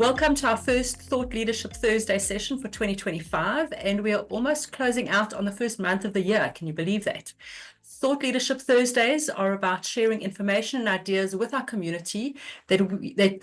Welcome to our first Thought Leadership Thursday session for 2025, and we are almost closing out on the first month of the year. Can you believe that? Thought Leadership Thursdays are about sharing information and ideas with our community that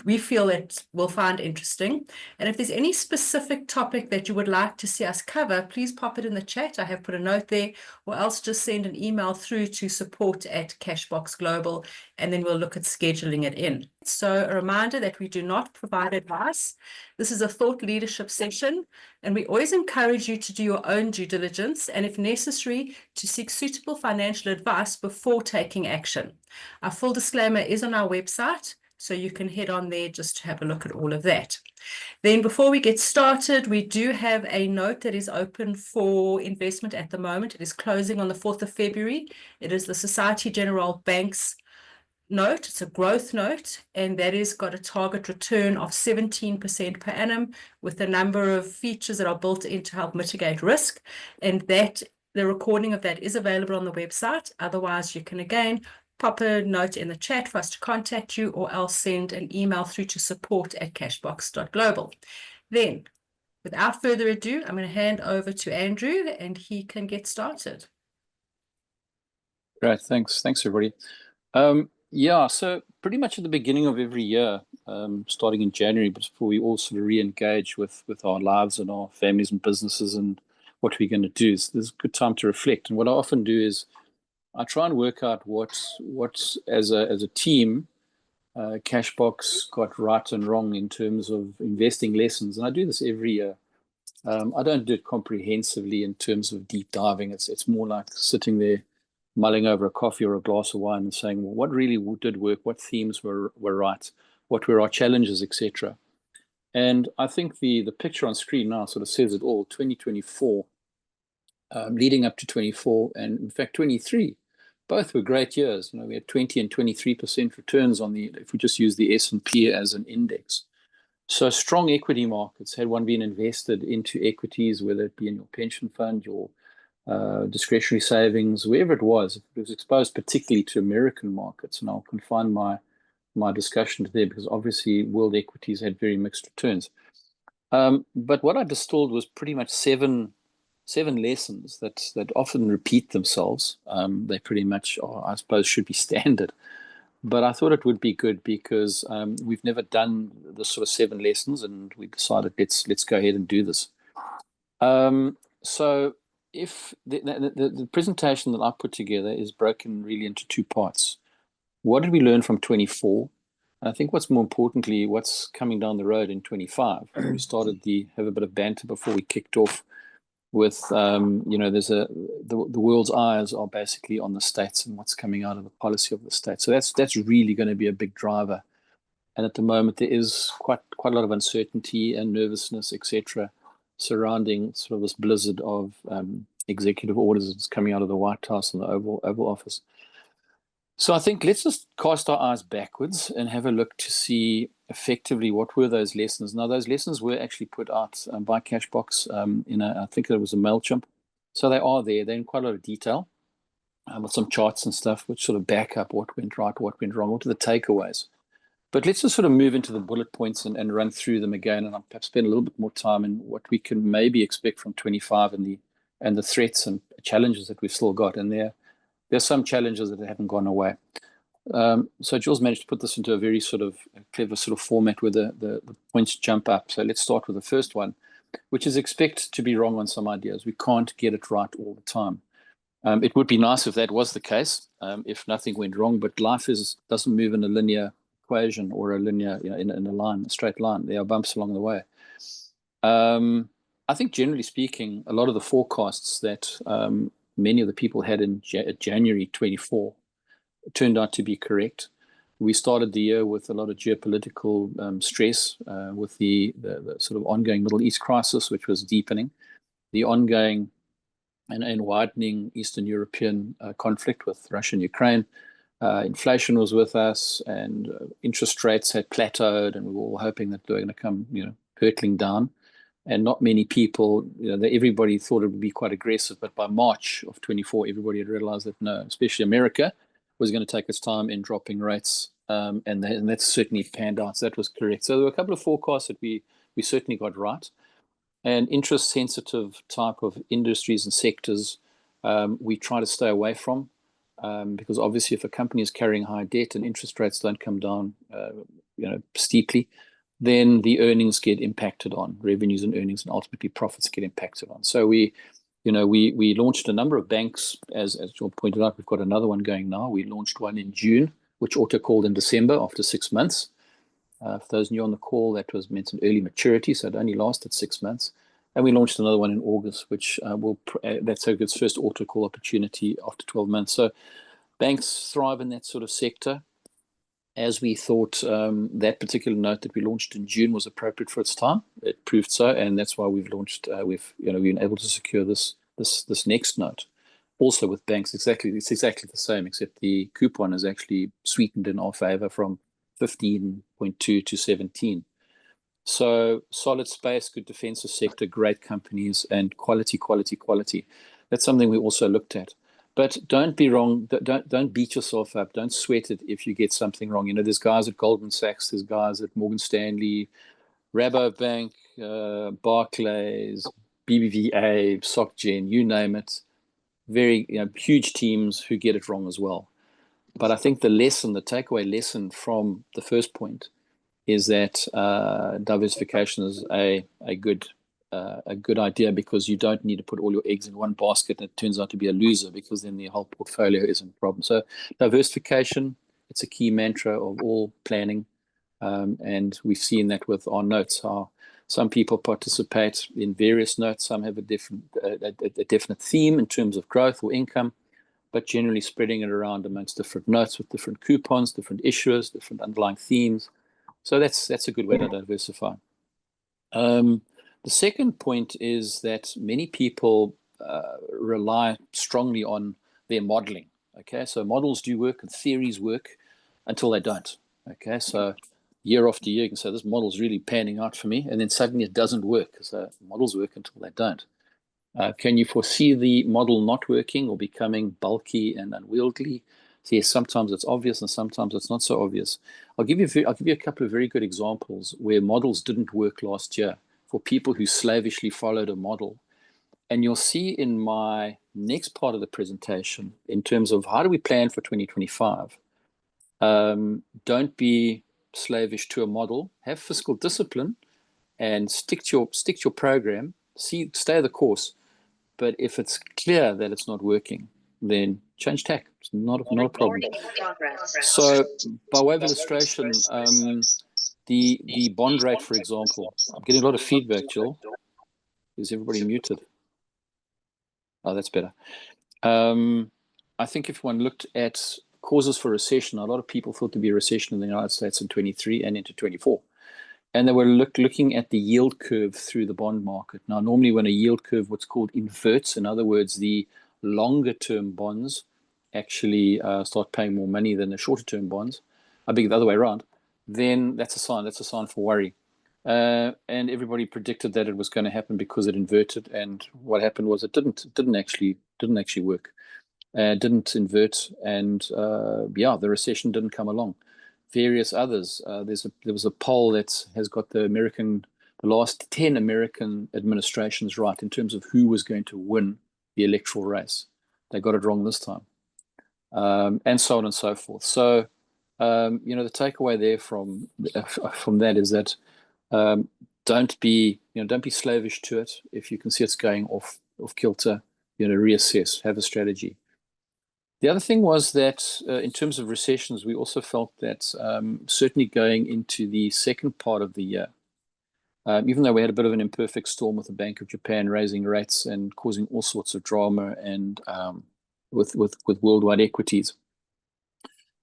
we feel that will find interesting. And if there's any specific topic that you would like to see us cover, please pop it in the chat. I have put a note there, or else just send an email through to support@Cashbox Global, and then we'll look at scheduling it in. So a reminder that we do not provide advice. This is a thought leadership session, and we always encourage you to do your own due diligence and, if necessary, to seek suitable financial advice before taking action. Our full disclaimer is on our website, so you can head on there just to have a look at all of that. Then before we get started, we do have a note that is open for investment at the moment. It is closing on the 4th of February. It is the Societe Generale Bank's note. It's a growth note, and that has got a target return of 17% per annum with a number of features that are built in to help mitigate risk, and that the recording of that is available on the website. Otherwise, you can again pop a note in the chat for us to contact you, or else send an email through to support@cashbox.global. Then, without further ado, I'm going to hand over to Andrew and he can get started. Great, thanks everybody. Yeah, so pretty much at the beginning of every year, starting in January, before we all sort of re-engage with our lives and our families and businesses and what we're going to do, so there's a good time to reflect. And what I often do is I try and work out what as a team, Cashbox got right and wrong in terms of investing lessons. And I do this every year. I don't do it comprehensively in terms of deep diving. It's more like sitting there mulling over a coffee or a glass of wine and saying, well, what really did work, what themes were right, what were our challenges, etc. And I think the picture on screen now sort of says it all. 2024, leading up to 24, and in fact 23, both were great years. We had 20 and 23% returns on if we just use the S&P as an index. So strong equity markets. Had one been invested into equities, whether it be in your pension fund, your discretionary savings, wherever it was exposed particularly to American markets, and I'll confine my discussion to there because obviously world equities had very mixed returns. But what I distilled was pretty much seven lessons that often repeat themselves. They pretty much are, I suppose, should be standard. But I thought it would be good because we've never done the sort of 7 lessons, and we decided let's go ahead and do this. So if the presentation that I put together is broken really into 2 parts. What did we learn from 24? And I think what's more importantly, what's coming down the road in 25. We started have a bit of banter before we kicked off with, there's the world's eyes are basically on the states and what's coming out of the policy of the states. So that's really going to be a big driver. And at the moment, there is quite a lot of uncertainty and nervousness, etc., surrounding sort of this blizzard of executive orders that's coming out of the White House and the Oval Office. So I think let's just cast our eyes backwards and have a look to see effectively what were those lessons. Now, those lessons were actually put out by Cashbox I think it was a MailChimp. So they are there. They're in quite a lot of detail with some charts and stuff which sort of back up what went right, what went wrong, what are the takeaways. But let's just sort of move into the bullet points and run through them again, and I'll perhaps spend a little bit more time in what we can maybe expect from 25 and the threats and challenges that we've still got. And there's some challenges that haven't gone away. So Jules managed to put this into a very sort of clever sort of format where the points jump up. So let's start with the first one, which is expect to be wrong on some ideas. We can't get it right all the time. It would be nice if that was the case, if nothing went wrong, but life doesn't move in a linear equation or a linear, in a line, a straight line. There are bumps along the way. I think generally speaking, a lot of the forecasts that many of the people had in January 24 turned out to be correct. We started the year with a lot of geopolitical stress with the sort of ongoing Middle East crisis, which was deepening, the ongoing and widening Eastern European conflict with Russia and Ukraine. Inflation was with us, and interest rates had plateaued, and we were all hoping that they were going to come, hurtling down. And not many people, everybody thought it would be quite aggressive, but by March of 24, everybody had realized that no, especially America, was going to take its time in dropping rates and that's certainly panned out. So that was correct. So there were a couple of forecasts that we certainly got right. And interest-sensitive type of industries and sectors we try to stay away from, because obviously if a company is carrying high debt and interest rates don't come down steeply, then the earnings get impacted on, revenues and earnings, and ultimately profits get impacted on. So we launched a number of banks, as John pointed out. We've got another one going now. We launched one in June, which auto-called in December after 6 months. For those new on the call, that was meant an early maturity, so it only lasted 6 months. And we launched another one in August, which that's its first auto-call opportunity after 12 months. So banks thrive in that sort of sector. As we thought, that particular note that we launched in June was appropriate for its time. It proved so, and that's why we've launched. We've been able to secure this next note, also with banks. It's exactly the same, except the coupon is actually sweetened in our favor from 15.2 to 17. So solid space, good defensive sector, great companies, and quality. That's something we also looked at. But don't be wrong. Don't beat yourself up. Don't sweat it if you get something wrong. There's guys at Goldman Sachs, there's guys at Morgan Stanley, Rabobank, Barclays, BBVA, SocGen, you name it. Very huge teams who get it wrong as well. But I think the takeaway lesson from the first point is that diversification is a good idea, because you don't need to put all your eggs in one basket and it turns out to be a loser, because then the whole portfolio isn't a problem. So diversification, it's a key mantra of all planning, and we've seen that with our notes, how some people participate in various notes. Some have a definite theme in terms of growth or income, but generally spreading it around amongst different notes with different coupons, different issuers, different underlying themes. So that's a good way to diversify. The second point is that many people rely strongly on their modeling. Okay, so models do work and theories work until they don't. Okay, so year after year, you can say this model's really panning out for me, and then suddenly it doesn't work. So models work until they don't. Can you foresee the model not working or becoming bulky and unwieldy? So yes, sometimes it's obvious and sometimes it's not so obvious. I'll give you a couple of very good examples where models didn't work last year for people who slavishly followed a model. And you'll see in my next part of the presentation, in terms of how do we plan for 2025, don't be slavish to a model, have fiscal discipline and stick to your program, stay the course. But if it's clear that it's not working, then change tack. It's not a problem. So by way of illustration, the bond rate, for example, I'm getting a lot of feedback, Jill. Is everybody muted? Oh, that's better. I think if one looked at causes for recession, a lot of people thought there'd be a recession in the United States in 23 and into 24. And they were looking at the yield curve through the bond market. Now, normally when a yield curve, what's called inverts, in other words, the longer term bonds actually start paying more money than the shorter term bonds, I think the other way around, then that's a sign for worry. And everybody predicted that it was going to happen because it inverted. And what happened was it didn't actually work. Didn't invert. And the recession didn't come along. Various others. There was a poll that has got the last 10 American administrations right in terms of who was going to win the electoral race. They got it wrong this time, and so on and so forth. So, the takeaway there from that is that don't be slavish to it. If you can see it's going off kilter, reassess, have a strategy. The other thing was that in terms of recessions, we also felt that certainly going into the second part of the year, even though we had a bit of an imperfect storm with the Bank of Japan raising rates and causing all sorts of drama and with worldwide equities,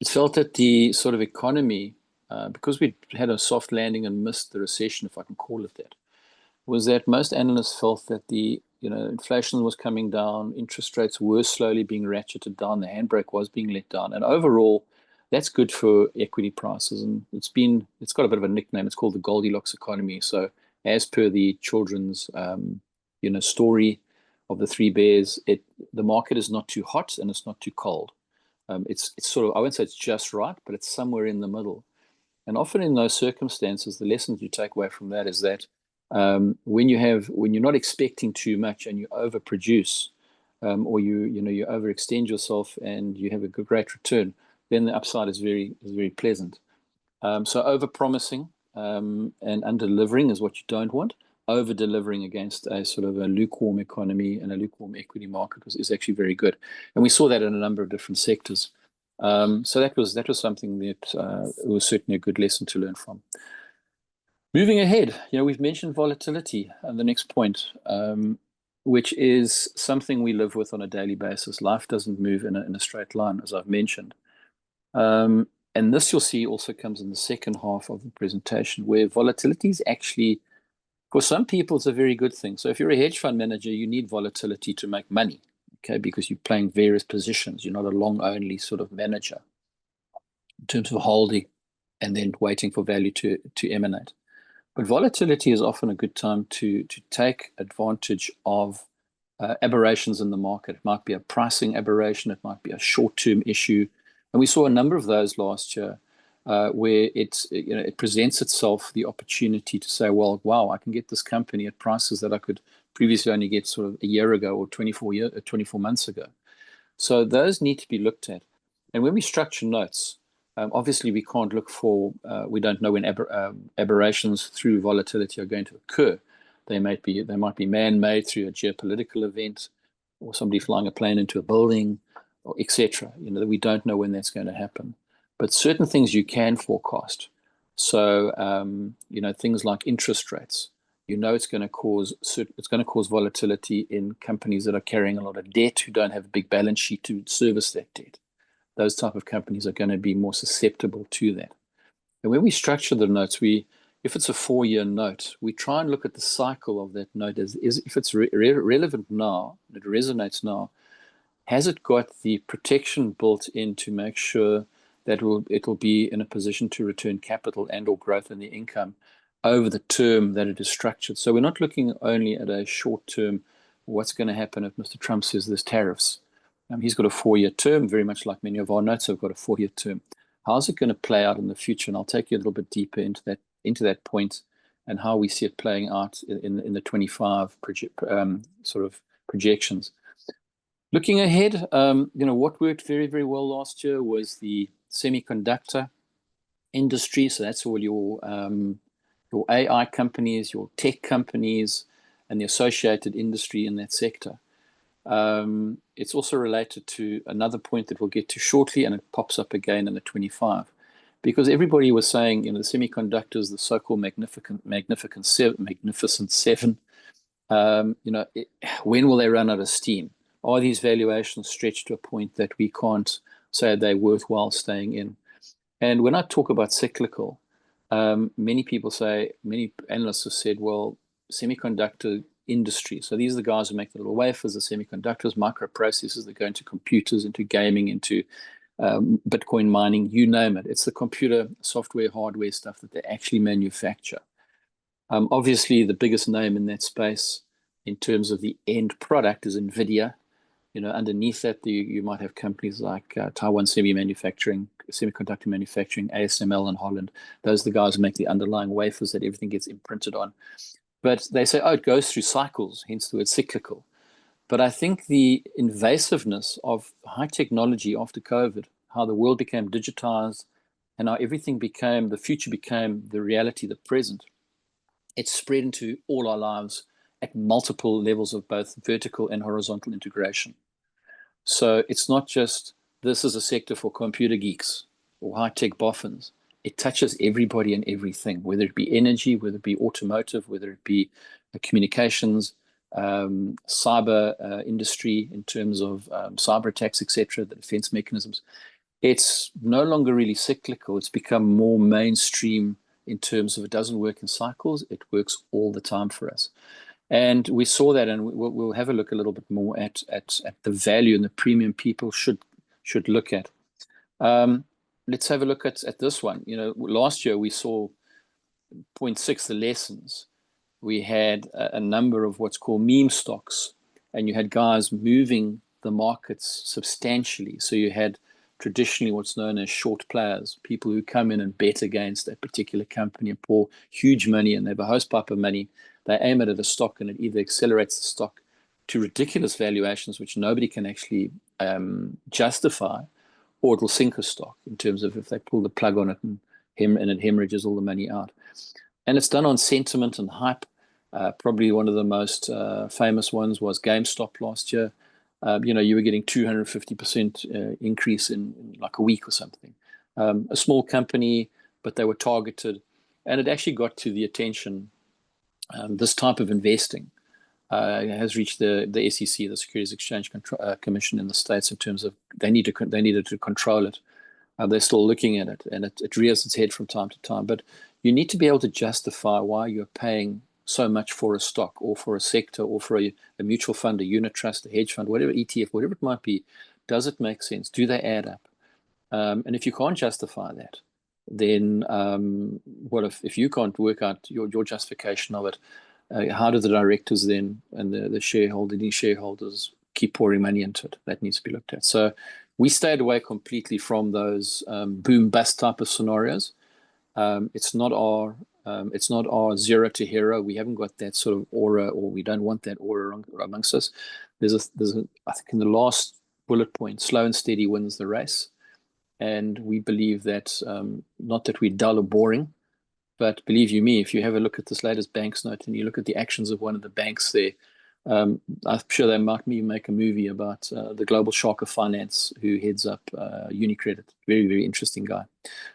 it felt that the sort of economy, because we had a soft landing and missed the recession, if I can call it that, was that most analysts felt that the inflation was coming down, interest rates were slowly being ratcheted down, the handbrake was being let down, and overall, that's good for equity prices. And it's got a bit of a nickname. It's called the Goldilocks economy. So, as per the children's story of the three bears, the market is not too hot and it's not too cold. It's sort of, I won't say it's just right, but it's somewhere in the middle. And often in those circumstances, the lessons you take away from that is that when you're not expecting too much and you overproduce, or you overextend yourself and you have a great return, then the upside is very pleasant. So over-promising and under-delivering is what you don't want. Over-delivering against a sort of a lukewarm economy and a lukewarm equity market is actually very good. And we saw that in a number of different sectors. So that was something that it was certainly a good lesson to learn from. Moving ahead, we've mentioned volatility and the next point, which is something we live with on a daily basis. Life doesn't move in a straight line, as I've mentioned. And this you'll see also comes in the second half of the presentation, where volatility is actually, for some people, it's a very good thing. So if you're a hedge fund manager, you need volatility to make money, okay, because you're playing various positions. You're not a long-only sort of manager in terms of holding and then waiting for value to emanate. But volatility is often a good time to take advantage of aberrations in the market. It might be a pricing aberration. It might be a short-term issue. And we saw a number of those last year where it presents itself the opportunity to say, well, wow, I can get this company at prices that I could previously only get sort of a year ago or 24 months ago. So those need to be looked at. And when we structure notes, obviously we can't look for, we don't know when aberrations through volatility are going to occur. They might be man-made through a geopolitical event or somebody flying a plane into a building, or etc. We don't know when that's going to happen. But certain things you can forecast. So, things like interest rates. It's going to cause volatility in companies that are carrying a lot of debt, who don't have a big balance sheet to service that debt. Those type of companies are going to be more susceptible to that. And when we structure the notes, if it's a 4-year note, we try and look at the cycle of that note as if it's relevant now, it resonates now. Has it got the protection built in to make sure that it will be in a position to return capital and or growth in the income over the term that it is structured? So we're not looking only at a short term, what's going to happen if Mr. Trump says there's tariffs. He's got a 4-year term, very much like many of our notes have got a 4-year term. How's it going to play out in the future? And I'll take you a little bit deeper into that point and how we see it playing out in the 25 sort of projections. Looking ahead, what worked very, very well last year was the semiconductor industry. So that's all your AI companies, your tech companies, and the associated industry in that sector. It's also related to another point that we'll get to shortly, and it pops up again in the 25. Because everybody was saying, the semiconductors, the so-called magnificent seven, when will they run out of steam? Are these valuations stretched to a point that we can't say they're worthwhile staying in? And when I talk about cyclical, many analysts have said, well, semiconductor industry. So these are the guys who make the little wafers, the semiconductors, microprocessors that go into computers, into gaming, into Bitcoin mining, you name it. It's the computer, software, hardware stuff that they actually manufacture. Obviously, the biggest name in that space in terms of the end product is NVIDIA. Underneath that, you might have companies like Taiwan Semiconductor Manufacturing, ASML in Holland. Those are the guys who make the underlying wafers that everything gets imprinted on. But they say, it goes through cycles, hence the word cyclical. But I think the invasiveness of high technology after COVID, how the world became digitized, and how the future became the reality, the present, it's spread into all our lives at multiple levels of both vertical and horizontal integration. So it's not just this is a sector for computer geeks or high-tech boffins. It touches everybody and everything, whether it be energy, whether it be automotive, whether it be communications, cyber industry in terms of cyber attacks, etc., the defense mechanisms. It's no longer really cyclical. It's become more mainstream in terms of it doesn't work in cycles. It works all the time for us. And we saw that, and we'll have a look a little bit more at the value and the premium people should look at. Let's have a look at this one. Last year we saw 0.6, the lessons. We had a number of what's called meme stocks, and you had guys moving the markets substantially. So you had traditionally what's known as short players, people who come in and bet against a particular company and pour huge money, and they have a hosepipe of money. They aim it at a stock, and it either accelerates the stock to ridiculous valuations, which nobody can actually justify, or it will sink a stock in terms of if they pull the plug on it and it hemorrhages all the money out. And it's done on sentiment and hype. Probably one of the most famous ones was GameStop last year. You were getting 250% increase in like a week or something. A small company, but they were targeted, and it actually got to the attention. This type of investing has reached the SEC, the Securities Exchange Commission in the States, in terms of they needed to control it. They're still looking at it, and it rears its head from time to time. But you need to be able to justify why you're paying so much for a stock or for a sector or for a mutual fund, a unit trust, a hedge fund, whatever, ETF, whatever it might be. Does it make sense? Do they add up? And if you can't justify that, then what if you can't work out your justification of it? How do the directors then and the shareholders keep pouring money into it? That needs to be looked at. So we stayed away completely from those boom bust type of scenarios. It's not our zero to hero. We haven't got that sort of aura, or we don't want that aura amongst us. There's I think in the last bullet point, slow and steady wins the race. And we believe that, not that we're dull or boring, but believe you me, if you have a look at this latest banks note and you look at the actions of one of the banks there, I'm sure they might make a movie about the global shark of finance who heads up UniCredit. Very, very interesting guy.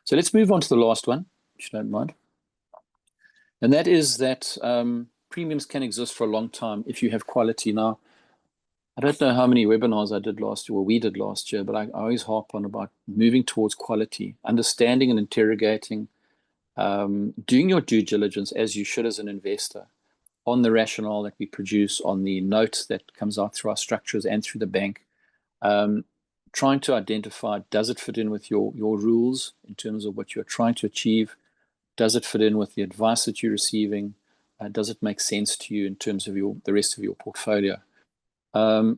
So let's move on to the last one, if you don't mind. And that is that premiums can exist for a long time if you have quality. Now, I don't know how many webinars I did last year, or we did last year, but I always harp on about moving towards quality, understanding and interrogating, doing your due diligence as you should as an investor on the rationale that we produce, on the notes that comes out through our structures and through the bank, trying to identify, does it fit in with your rules in terms of what you're trying to achieve? Does it fit in with the advice that you're receiving? Does it make sense to you in terms of the rest of your portfolio? And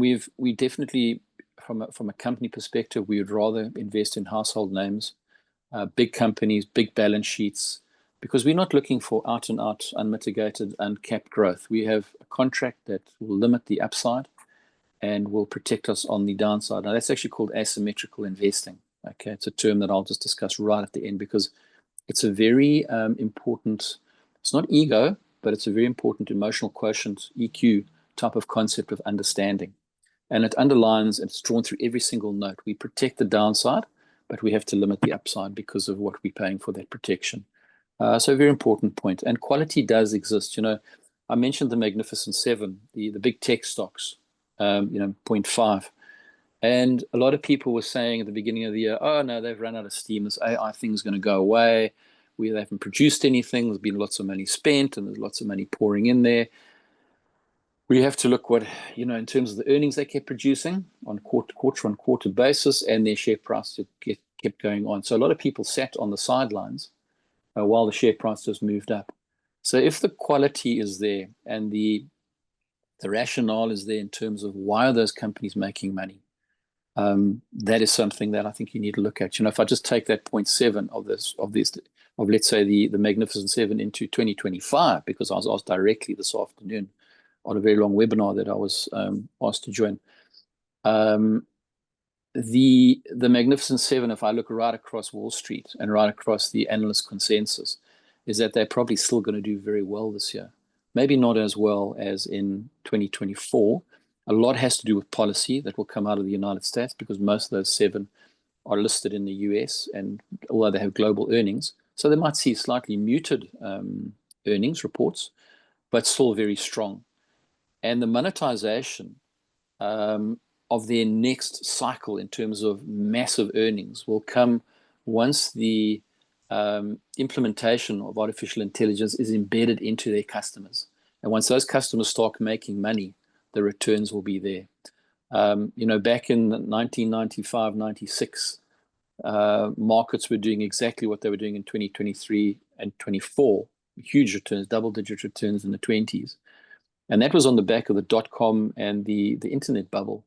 we definitely, from a company perspective, we would rather invest in household names, big companies, big balance sheets, because we're not looking for out and out, unmitigated, uncapped growth. We have a contract that will limit the upside and will protect us on the downside. Now, that's actually called asymmetrical investing. Okay, it's a term that I'll just discuss right at the end, because it's a very important, it's not ego, but it's a very important emotional quotient, EQ type of concept of understanding. And it underlines, it's drawn through every single note. We protect the downside, but we have to limit the upside because of what we're paying for that protection. So a very important point. And quality does exist. I mentioned the Magnificent Seven, the big tech stocks, 0.5. And a lot of people were saying at the beginning of the year, oh, no, they've run out of steam. This AI thing's going to go away. They haven't produced anything. There's been lots of money spent, and there's lots of money pouring in there. We have to look in terms of the earnings they kept producing on quarter-on-quarter basis, and their share price kept going on. So a lot of people sat on the sidelines while the share price just moved up. So if the quality is there and the rationale is there in terms of why are those companies making money, that is something that I think you need to look at. If I just take that 0.7 of let's say the Magnificent Seven into 2025, because I was asked directly this afternoon on a very long webinar that I was asked to join. The Magnificent Seven, if I look right across Wall Street and right across the analyst consensus, is that they're probably still going to do very well this year. Maybe not as well as in 2024. A lot has to do with policy that will come out of the United States, because most of those seven are listed in the US, and although they have global earnings, so they might see slightly muted earnings reports, but still very strong. And the monetization of their next cycle in terms of massive earnings will come once the implementation of artificial intelligence is embedded into their customers. And once those customers start making money, the returns will be there. Back in 1995, 96, markets were doing exactly what they were doing in 2023 and 24, huge returns, double-digit returns in the 20s. And that was on the back of the dot-com and the internet bubble.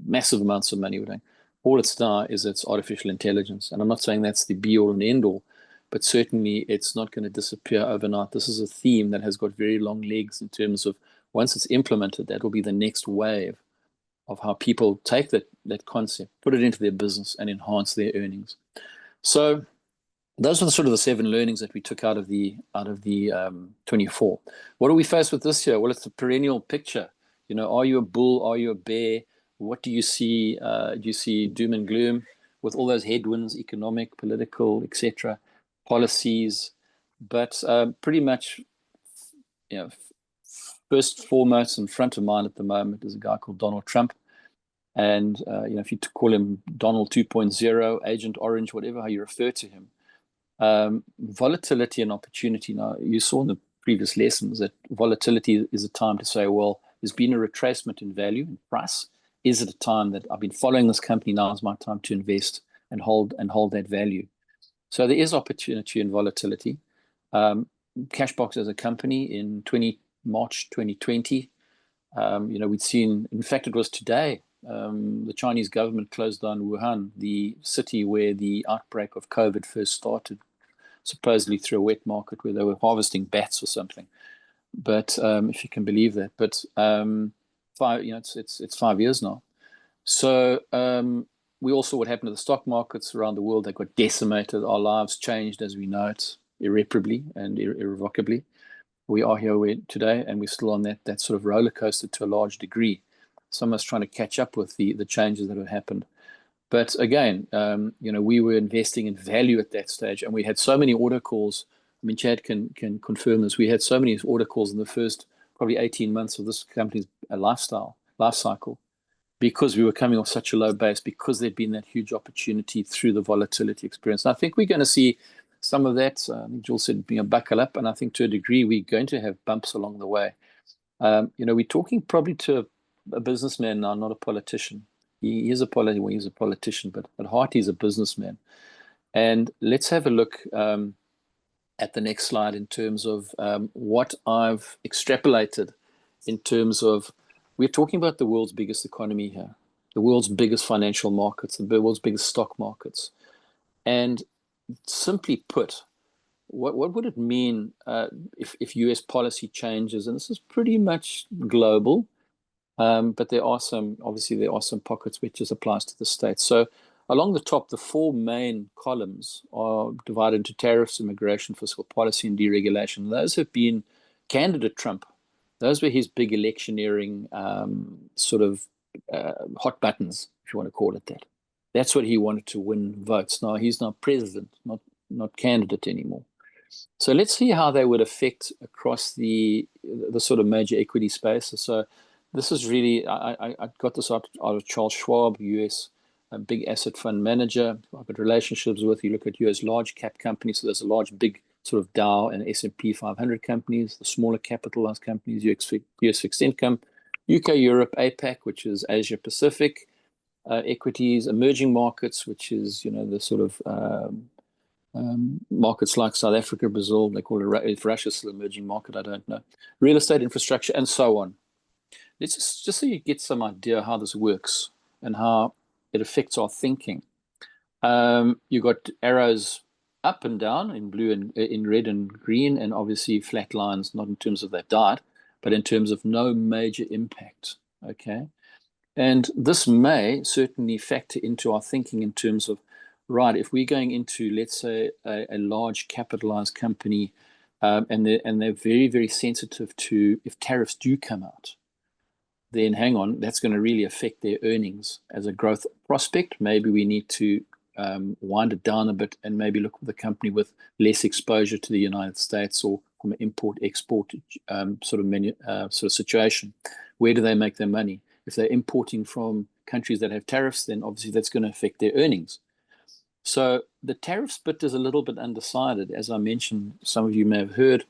Massive amounts of money were doing. all it's now is it's artificial intelligence. And I'm not saying that's the be all and end all, but certainly it's not going to disappear overnight. This is a theme that has got very long legs in terms of once it's implemented, that will be the next wave of how people take that concept, put it into their business, and enhance their earnings. So those are the sort of the 7 learnings that we took out of the 24. What are we faced with this year? Well, it's a perennial picture. You know, are you a bull? Are you a bear? What do you see? Do you see doom and gloom with all those headwinds, economic, political, etc., policies? But pretty much, you know, first, foremost, and front of mind at the moment is a guy called Donald Trump. And, you know, if you call him Donald 2.0, Agent Orange, whatever how you refer to him, volatility and opportunity. Now, you saw in the previous lessons that volatility is a time to say, well, there's been a retracement in value and price. Is it a time that I've been following this company? Now is my time to invest and hold that value. So there is opportunity in volatility. Cashbox as a company in March 2020, you know, we'd seen, in fact, it was today, the Chinese government closed down Wuhan, the city where the outbreak of COVID first started, supposedly through a wet market where they were harvesting bats or something. But if you can believe that, but it's 5 years now. So we all saw what happened to the stock markets around the world. They got decimated. Our lives changed as we know it irreparably and irrevocably. We are here today, and we're still on that sort of roller coaster to a large degree. Some of us trying to catch up with the changes that have happened. But again, you know, we were investing in value at that stage, and we had so many order calls. I mean, Chad can confirm this. We had so many order calls in the first probably 18 months of this company's life cycle, because we were coming off such a low base, because there'd been that huge opportunity through the volatility experience. And I think we're going to see some of that. I think Jules said, you know, buckle up. And I think to a degree, we're going to have bumps along the way. You know, we're talking probably to a businessman now, not a politician. He's a politician, but at heart, he's a businessman. And let's have a look at the next slide in terms of what I've extrapolated in terms of, we're talking about the world's biggest economy here, the world's biggest financial markets, the world's biggest stock markets. And simply put, what would it mean if US policy changes? And this is pretty much global, but there are some pockets which just applies to the States. So along the top, the 4 main columns are divided into tariffs, immigration, fiscal policy, and deregulation. Those have been candidate Trump. Those were his big electioneering sort of hot buttons, if you want to call it that. That's what he wanted to win votes. Now he's not president, not candidate anymore. So let's see how they would affect across the sort of major equity spaces. So this is really, I got this out of Charles Schwab, US, a big asset fund manager. I've got relationships with. You look at US large cap companies. So there's a large, big sort of Dow and S&P 500 companies, the smaller capitalized companies, US fixed income, UK, Europe, APAC, which is Asia Pacific, equities, emerging markets, which is, you know, the sort of markets like South Africa, Brazil. They call it, if Russia's still emerging market, I don't know. Real estate, infrastructure, and so on. Let's just so you get some idea how this works and how it affects our thinking. You've got arrows up and down in blue and in red and green, and obviously flat lines, not in terms of that diet, but in terms of no major impact. Okay. And this may certainly factor into our thinking in terms of, right, if we're going into, let's say, a large capitalized company, and they're very, very sensitive to, if tariffs do come out, then hang on, that's going to really affect their earnings as a growth prospect. Maybe we need to wind it down a bit and maybe look at the company with less exposure to the United States, or from an import-export sort of situation. Where do they make their money? If they're importing from countries that have tariffs, then obviously that's going to affect their earnings. So the tariffs bit is a little bit undecided. As I mentioned, some of you may have heard,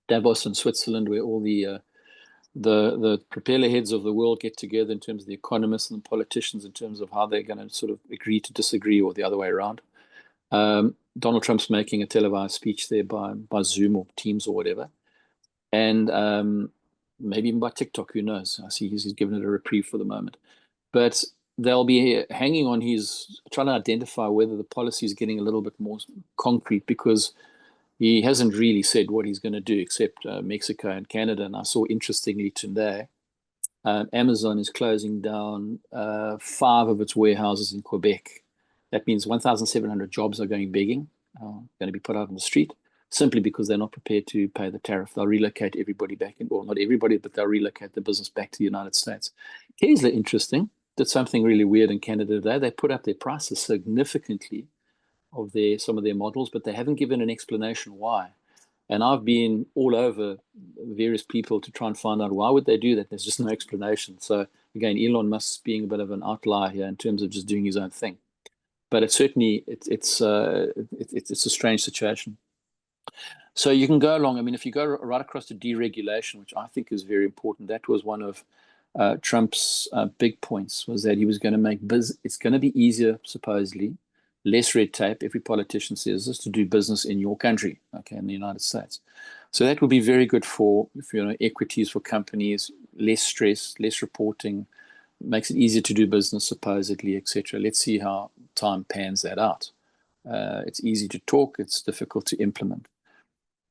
Davos in Switzerland, where all the propeller heads of the world get together in terms of the economists and the politicians in terms of how they're going to sort of agree to disagree, or the other way around. Donald Trump's making a televised speech there by Zoom or Teams or whatever. And maybe even by TikTok, who knows? I see he's given it a reprieve for the moment. But they'll be hanging on trying to identify whether the policy is getting a little bit more concrete, because he hasn't really said what he's going to do, except Mexico and Canada. And I saw, interestingly, today, Amazon is closing down 5 of its warehouses in Quebec. That means 1,700 jobs are going begging, going to be put out on the street, simply because they're not prepared to pay the tariff. They'll relocate everybody back in, well, not everybody, but they'll relocate the business back to the United States. Tesla, interesting, did something really weird in Canada today. They put up their prices significantly of some of their models, but they haven't given an explanation why. And I've been all over various people to try and find out why would they do that. There's just no explanation. So again, Elon Musk being a bit of an outlier here in terms of just doing his own thing. But it's certainly it's a strange situation. So you can go along. I mean, if you go right across to deregulation, which I think is very important, that was one of Trump's big points, was that he was going to make it's going to be easier, supposedly, less red tape. Every politician says this, to do business in your country, okay, in the United States. So that will be very good for equities for companies, less stress, less reporting, makes it easier to do business, supposedly, etc. Let's see how time pans that out. It's easy to talk, it's difficult to implement.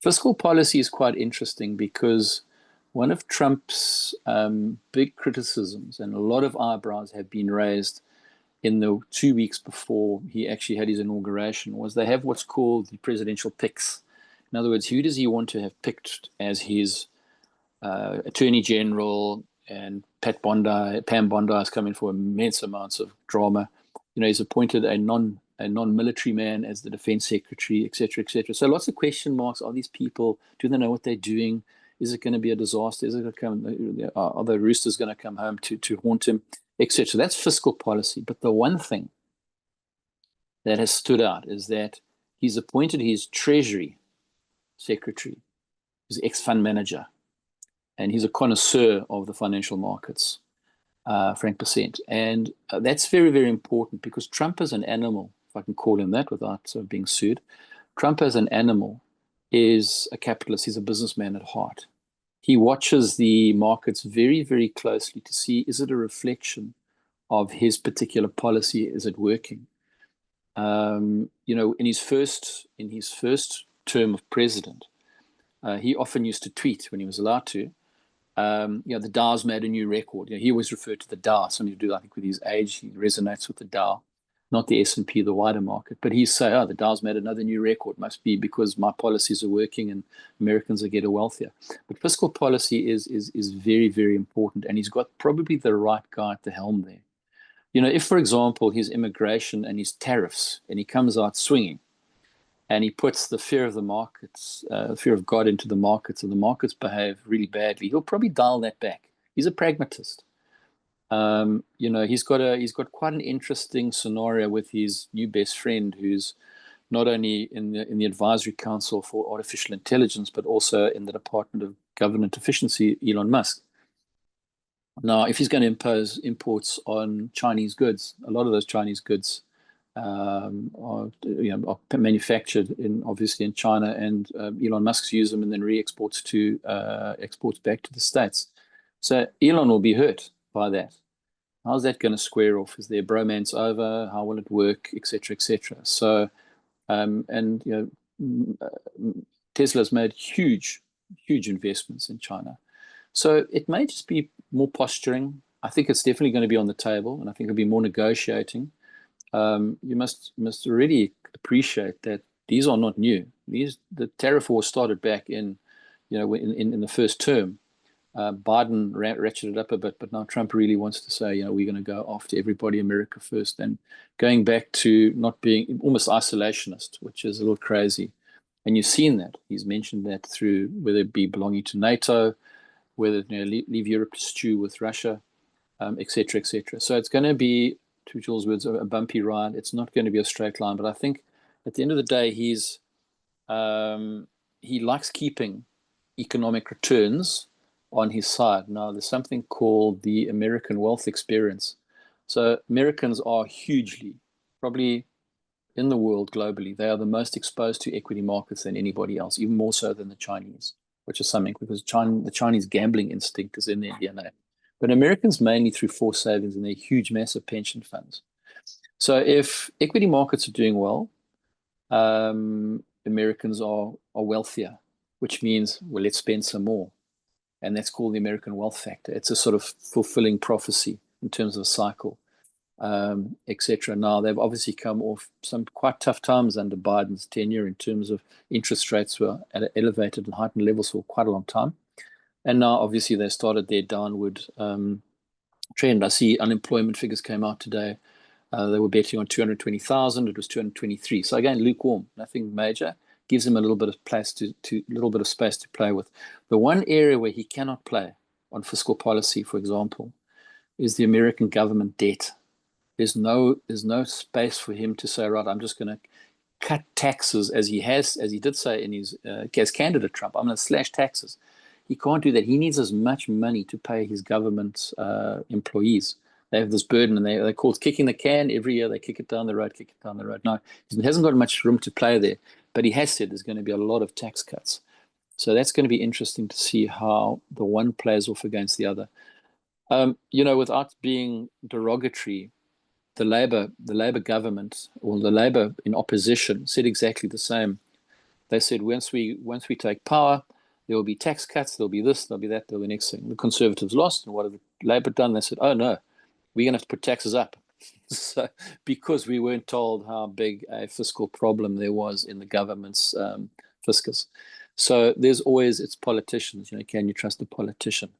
Fiscal policy is quite interesting, because one of Trump's big criticisms, and a lot of eyebrows have been raised in the 2 weeks before he actually had his inauguration, was they have what's called the presidential picks. In other words, who does he want to have picked as his attorney general? And Pam Bondi is coming for immense amounts of drama. He's appointed a non-military man as the defense secretary, et cetera, et cetera. So lots of question marks. Are these people, do they know what they're doing? Is it going to be a disaster? Is it going to come? Are the roosters going to come home to haunt him, etc.? That's fiscal policy. But the one thing that has stood out is that he's appointed his treasury secretary, his ex-fund manager, and he's a connoisseur of the financial markets, Frank Percent. And that's very, very important, because Trump as an animal, if I can call him that without being sued, Trump as an animal is a capitalist. He's a businessman at heart. He watches the markets very, very closely to see, is it a reflection of his particular policy? Is it working? In his first term of president, he often used to tweet when he was allowed to. The Dow's made a new record. He always referred to the Dow. Something to do, I think, with his age. He resonates with the Dow, not the S&P, the wider market. But he'd say, the Dow's made another new record. Must be because my policies are working and Americans are getting wealthier. But fiscal policy is very, very important. And he's got probably the right guy at the helm there. If, for example, his immigration and his tariffs, and he comes out swinging, and he puts the fear of the markets, fear of God into the markets, and the markets behave really badly, he'll probably dial that back. He's a pragmatist. He's got quite an interesting scenario with his new best friend, who's not only in the advisory council for artificial intelligence, but also in the Department of Government Efficiency, Elon Musk. Now, if he's going to impose imports on Chinese goods, a lot of those Chinese goods are manufactured obviously in China, and Elon Musk's use them and then re-exports exports back to the States. So Elon will be hurt by that. How's that going to square off? Is their bromance over? How will it work, et cetera, et cetera? So, Tesla's made huge investments in China. So it may just be more posturing. I think it's definitely going to be on the table, and I think it'll be more negotiating. You must really appreciate that these are not new. The tariff war started back in the first term. Biden ratcheted up a bit, but now Trump really wants to say, we're going to go after everybody, America first, and going back to not being almost isolationist, which is a little crazy. And you've seen that. He's mentioned that through whether it be belonging to NATO, whether leave Europe to stew with Russia, et cetera, et cetera. So it's going to be, to Jules' words, a bumpy ride. It's not going to be a straight line. But I think at the end of the day, he likes keeping economic returns on his side. Now, there's something called the American wealth experience. So Americans are hugely, probably in the world globally, they are the most exposed to equity markets than anybody else, even more so than the Chinese, which is something, because the Chinese gambling instinct is in their DNA. but Americans mainly through forced savings and their huge, massive pension funds. So if equity markets are doing well, Americans are wealthier, which means, well, let's spend some more. And that's called the American wealth factor. It's a sort of fulfilling prophecy in terms of a cycle, etc. Now, they've obviously come off some quite tough times under Biden's tenure in terms of interest rates were at elevated and heightened levels for quite a long time. And now, obviously, they started their downward trend. I see unemployment figures came out today. They were betting on 220,000. It was 223. So again, lukewarm, nothing major. Gives him a little bit of place little bit of space to play with. The one area where he cannot play on fiscal policy, for example, is the American government debt. There's no space for him to say, right, I'm just going to cut taxes as he did say in his as candidate Trump. I'm going to slash taxes. He can't do that. He needs as much money to pay his government employees. They have this burden, and they call it kicking the can. Every year they kick it down the road. No, he hasn't got much room to play there, but he has said there's going to be a lot of tax cuts. So that's going to be interesting to see how the one plays off against the other. Without being derogatory, the Labour government, or the Labour in opposition, said exactly the same. They said once we take power, there will be tax cuts, there'll be this, there'll be that, there'll be next thing. The Conservatives lost, and what have the Labour done? They said, oh no, we're going to have to put taxes up. So, because we weren't told how big a fiscal problem there was in the government's fiscus. So there's always, it's politicians, can you trust a politician?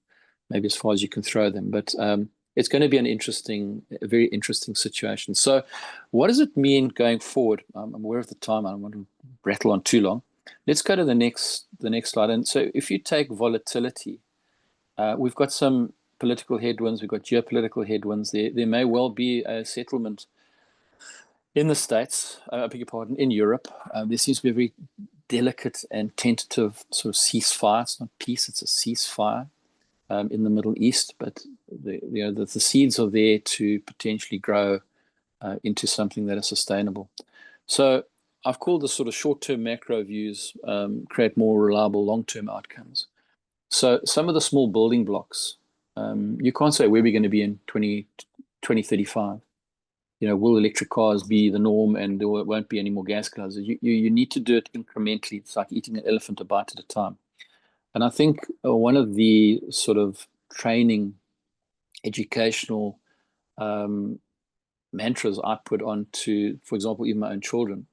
Maybe as far as you can throw them. But it's going to be a very interesting situation. So what does it mean going forward? I'm aware of the time. I don't want to rattle on too long. Let's go to the next slide. And so if you take volatility, we've got some political headwinds, we've got geopolitical headwinds. There may well be a settlement in the States, I beg your pardon, in Europe. There seems to be a very delicate and tentative sort of ceasefire. It's not peace, it's a ceasefire in the Middle East, but the seeds are there to potentially grow into something that is sustainable. So I've called this sort of short-term macro views create more reliable long-term outcomes. So some of the small building blocks, you can't say where we're going to be in 2035. Will electric cars be the norm and there won't be any more gas cars? You need to do it incrementally. It's like eating an elephant a bite at a time. And I think one of the sort of training, educational mantras I put onto, for example, even my own children,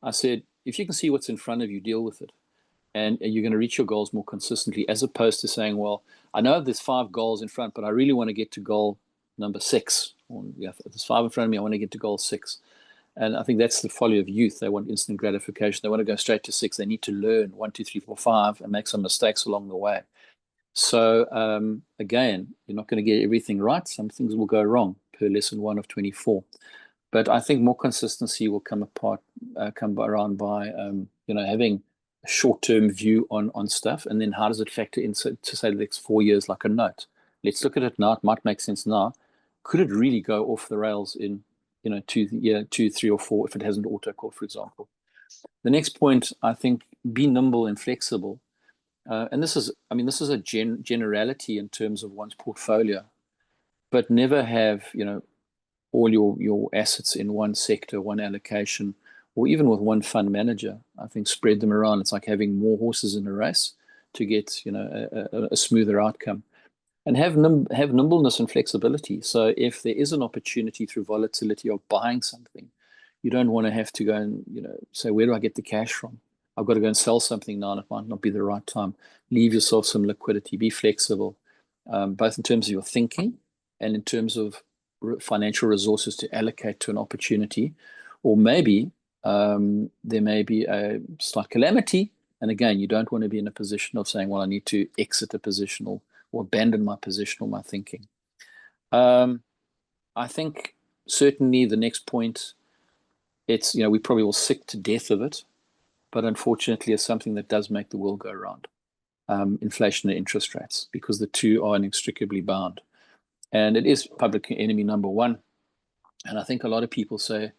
I said, if you can see what's in front of you, deal with it. And you're going to reach your goals more consistently, as opposed to saying, well, I know there's 5 goals in front, but I really want to get to goal number 6. Or, there's 5 in front of me, I want to get to goal 6. And I think that's the folly of youth. They want instant gratification. They want to go straight to 6. They need to learn 1, 2, 3, 4, 5 and make some mistakes along the way. So again, you're not going to get everything right. Some things will go wrong per lesson 1 of 24. But I think more consistency will come around by having a short-term view on stuff, and then how does it factor into, to say, the next 4 years, like a note. Let's look at it now. It might make sense now. Could it really go off the rails in 2, 3, or 4 if it hasn't auto-called, for example? The next point, I think, be nimble and flexible. And this is a generality in terms of one's portfolio, but never have all your assets in one sector, one allocation, or even with one fund manager. I think spread them around. It's like having more horses in a race to get a smoother outcome. And have nimbleness and flexibility. So if there is an opportunity through volatility of buying something, you don't want to have to go and say, where do I get the cash from? I've got to go and sell something now, and it might not be the right time. Leave yourself some liquidity. Be flexible, both in terms of your thinking and in terms of financial resources to allocate to an opportunity. Or maybe there may be a slight calamity, and again, you don't want to be in a position of saying, well, I need to exit a position or abandon my position or my thinking. I think certainly the next point, it's we probably will sick to death of it, but unfortunately it's something that does make the world go round. Inflation and interest rates, because the two are inextricably bound. And it is public enemy number one. And I think a lot of people say,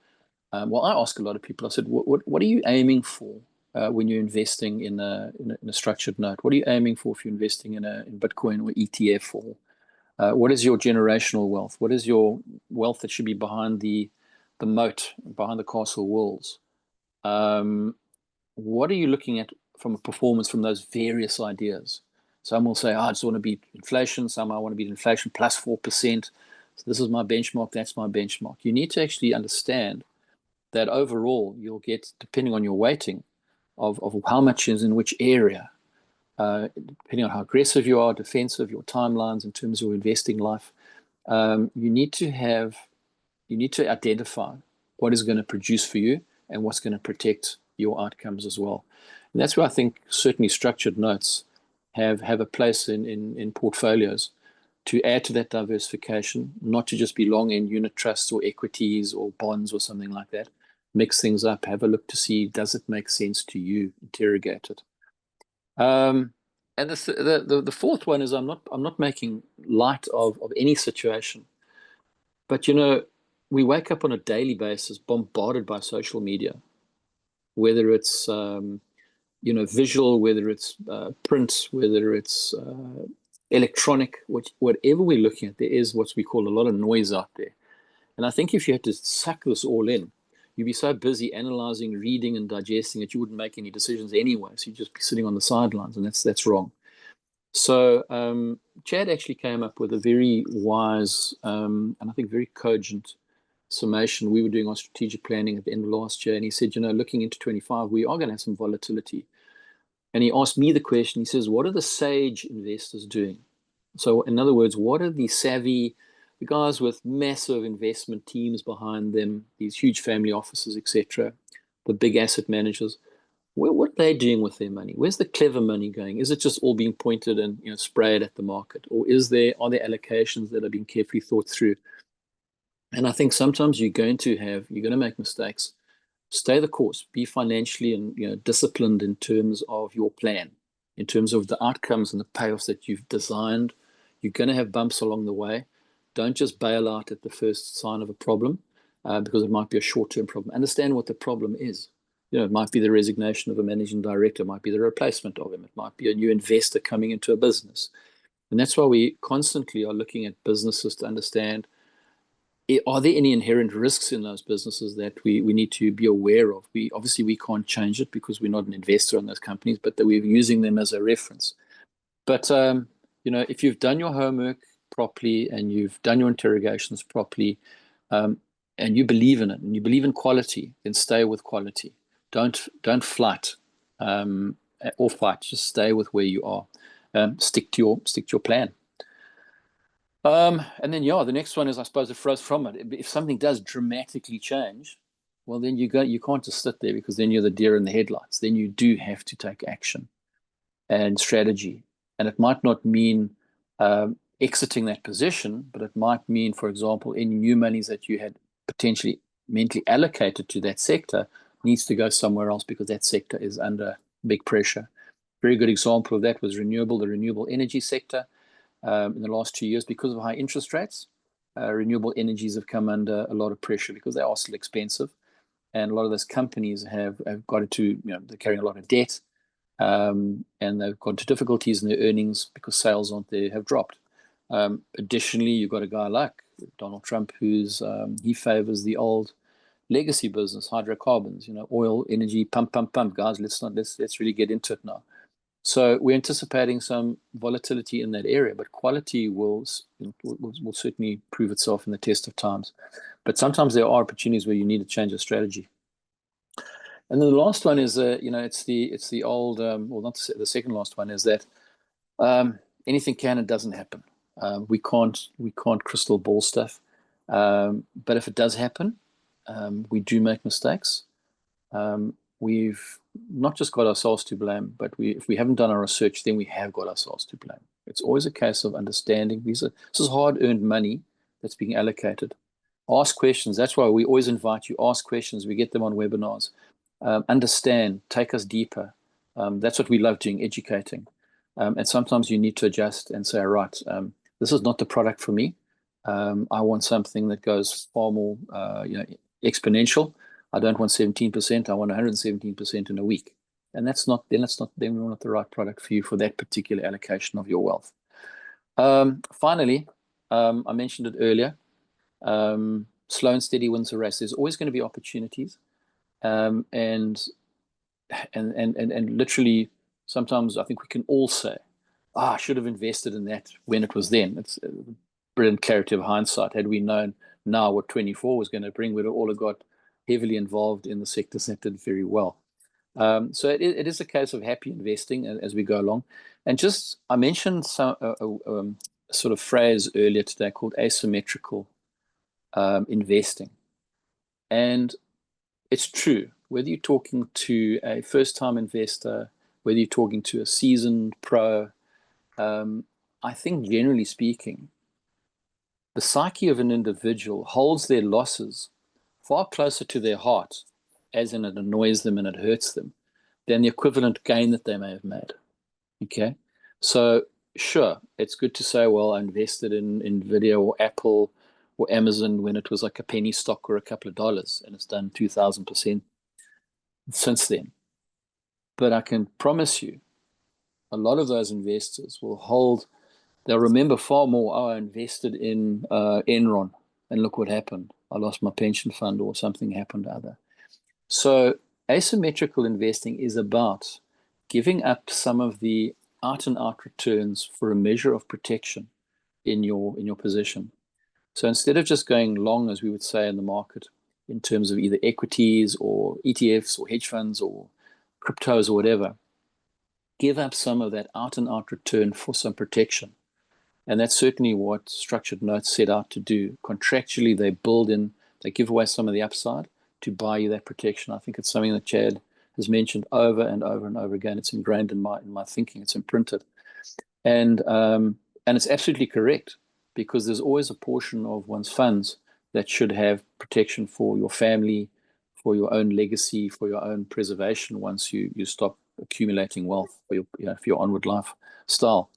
well, I ask a lot of people, I said, what are you aiming for when you're investing in a structured note? What are you aiming for if you're investing in Bitcoin or ETF What is your generational wealth? What is your wealth that should be behind the moat, behind the castle walls? What are you looking at from a performance from those various ideas? Some will say, I just want to beat inflation. Some, I want to beat inflation plus 4%. So this is my benchmark. That's my benchmark. You need to actually understand that overall you'll get, depending on your weighting, of how much is in which area, depending on how aggressive you are, defensive, your timelines in terms of your investing life. You need to identify what is going to produce for you and what's going to protect your outcomes as well. And that's where I think certainly structured notes have a place in portfolios to add to that diversification, not to just be long in unit trusts or equities or bonds or something like that. Mix things up, have a look to see, does it make sense to you? Interrogate it. And the fourth one is I'm not making light of any situation, but we wake up on a daily basis bombarded by social media, whether it's visual, whether it's print, whether it's electronic, whatever we're looking at, there is what we call a lot of noise out there. And I think if you had to suck this all in, you'd be so busy analyzing, reading, and digesting that you wouldn't make any decisions anyway. So you'd just be sitting on the sidelines, and that's wrong. So Chad actually came up with a very wise and I think very cogent summation. We were doing our strategic planning at the end of last year, and he said, looking into 25, we are going to have some volatility. And he asked me the question, he says, what are the sage investors doing? So in other words, what are the savvy, the guys with massive investment teams behind them, these huge family offices, etc., the big asset managers, what are they doing with their money? Where's the clever money going? Is it just all being pointed and sprayed at the market? Or are there allocations that are being carefully thought through? And I think sometimes you're going to make mistakes. Stay the course, be financially and disciplined in terms of your plan, in terms of the outcomes and the payoffs that you've designed. You're going to have bumps along the way. Don't just bail out at the first sign of a problem because it might be a short-term problem. Understand what the problem is. It might be the resignation of a managing director, it might be the replacement of him, it might be a new investor coming into a business. And that's why we constantly are looking at businesses to understand, are there any inherent risks in those businesses that we need to be aware of? Obviously we can't change it because we're not an investor in those companies, but that we're using them as a reference. But if you've done your homework properly and you've done your interrogations properly, and you believe in it and you believe in quality, then stay with quality. Don't flight or fight. Just stay with where you are. Stick to your plan. And then the next one is, I suppose, it flows from it. If something does dramatically change, well, then you can't just sit there, because then you're the deer in the headlights. Then you do have to take action and strategy. And it might not mean exiting that position, but it might mean, for example, any new monies that you had potentially mentally allocated to that sector needs to go somewhere else because that sector is under big pressure. Very good example of that was the renewable energy sector. In the last 2 years, because of high interest rates, renewable energies have come under a lot of pressure because they are still expensive. And a lot of those companies have got into, they're carrying a lot of debt, and they've got into difficulties in their earnings because sales have dropped. Additionally, you've got a guy like Donald Trump he favors the old legacy business, hydrocarbons, oil, energy, pump. Guys, let's really get into it now. So we're anticipating some volatility in that area, but quality will certainly prove itself in the test of times. But sometimes there are opportunities where you need to change your strategy. And then the last one is, it's the old, well, not the second last one is that anything can and doesn't happen. We can't crystal ball stuff. But if it does happen, we do make mistakes. We've not just got ourselves to blame, but if we haven't done our research, then we have got ourselves to blame. It's always a case of understanding. This is hard-earned money that's being allocated. Ask questions. That's why we always invite you. Ask questions. We get them on webinars. Understand. Take us deeper. That's what we love doing, educating. And sometimes you need to adjust and say, all right, this is not the product for me. I want something that goes far more exponential. I don't want 17%. I want 117% in a week. And we're not the right product for you for that particular allocation of your wealth. Finally, I mentioned it earlier. Slow and steady wins the race. There's always going to be opportunities, and literally sometimes I think we can all say, I should have invested in that when it was then. It's a brilliant clarity of hindsight. Had we known now what 24 was going to bring, we'd all have got heavily involved in the sectors that did very well. So it is a case of happy investing as we go along. And just, I mentioned some sort of phrase earlier today called asymmetrical investing. And it's true, whether you're talking to a first-time investor, whether you're talking to a seasoned pro, I think generally speaking, the psyche of an individual holds their losses far closer to their heart, as in it annoys them and it hurts them, than the equivalent gain that they may have made. Okay, so sure, it's good to say, well, I invested in Nvidia or Apple or Amazon when it was like a penny stock or a couple of dollars, and it's done 2,000% since then. But I can promise you, a lot of those investors they'll remember far more, I invested in Enron, and look what happened. I lost my pension fund or something happened other. So asymmetrical investing is about giving up some of the out-and-out returns for a measure of protection in your position. So instead of just going long, as we would say in the market, in terms of either equities or ETFs or hedge funds or cryptos or whatever, give up some of that out-and-out return for some protection. And that's certainly what structured notes set out to do. Contractually, they give away some of the upside to buy you that protection. I think it's something that Chad has mentioned over and over and over again. It's ingrained in my thinking. It's imprinted. And it's absolutely correct, because there's always a portion of one's funds that should have protection for your family, for your own legacy, for your own preservation once you stop accumulating wealth for your onward lifestyle.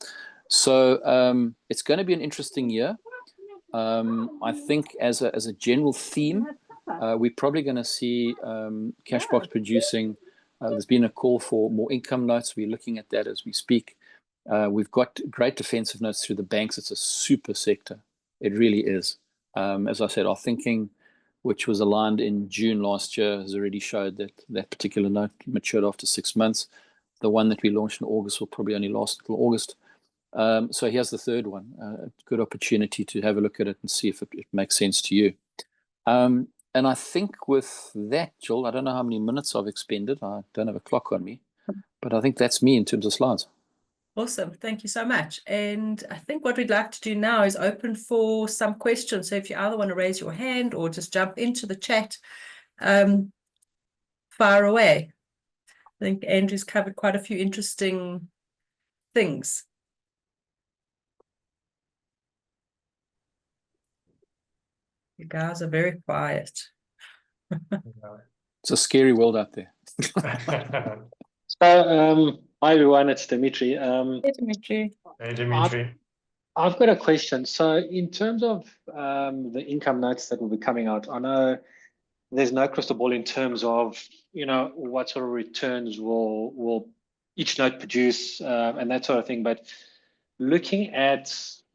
So it's going to be an interesting year. I think as a general theme, we're probably going to see Cashbox producing. There's been a call for more income notes. We're looking at that as we speak. We've got great defensive notes through the banks. It's a super sector. It really is. As I said, our thinking, which was aligned in June last year, has already showed that particular note matured after 6 months. The one that we launched in August will probably only last until August. So here's the third one, a good opportunity to have a look at it and see if it makes sense to you. And I think with that, Jill, I don't know how many minutes I've expended. I don't have a clock on me, but I think that's me in terms of slides. Awesome. Thank you so much. And I think what we'd like to do now is open for some questions. So if you either want to raise your hand or just jump into the chat, fire away. I think Andrew's covered quite a few interesting things. You guys are very quiet. It's a scary world out there. So, hi everyone, it's Dimitri. Hey, Dimitri. Hey, Dimitri. I've got a question. So, in terms of the income notes that will be coming out, I know there's no crystal ball in terms of what sort of returns will each note produce and that sort of thing. But looking at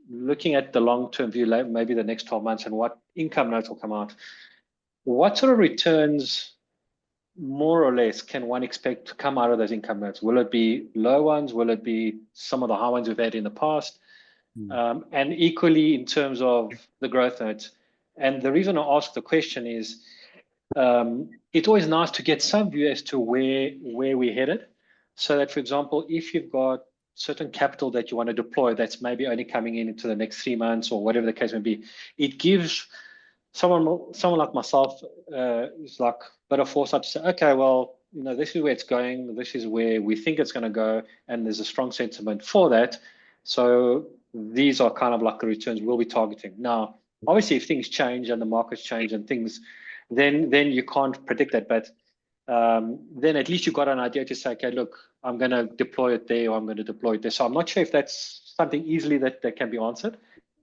the long-term view, like maybe the next 12 months, and what income notes will come out, what sort of returns, more or less, can one expect to come out of those income notes? Will it be low ones? Will it be some of the high ones we've had in the past? And equally in terms of the growth notes. And the reason I ask the question is, it's always nice to get some view as to where we're headed. So that, for example, if you've got certain capital that you want to deploy that's maybe only coming into the next 3 months or whatever the case may be, it gives someone like myself is like a bit of foresight to say, okay, well, this is where it's going, this is where we think it's going to go, and there's a strong sentiment for that. So these are kind of like the returns we'll be targeting. Now, obviously, if things change and the markets change and things, then you can't predict that. But then at least you've got an idea to say, okay, look, I'm going to deploy it there, or I'm going to deploy it there. So I'm not sure if that's something easily that can be answered.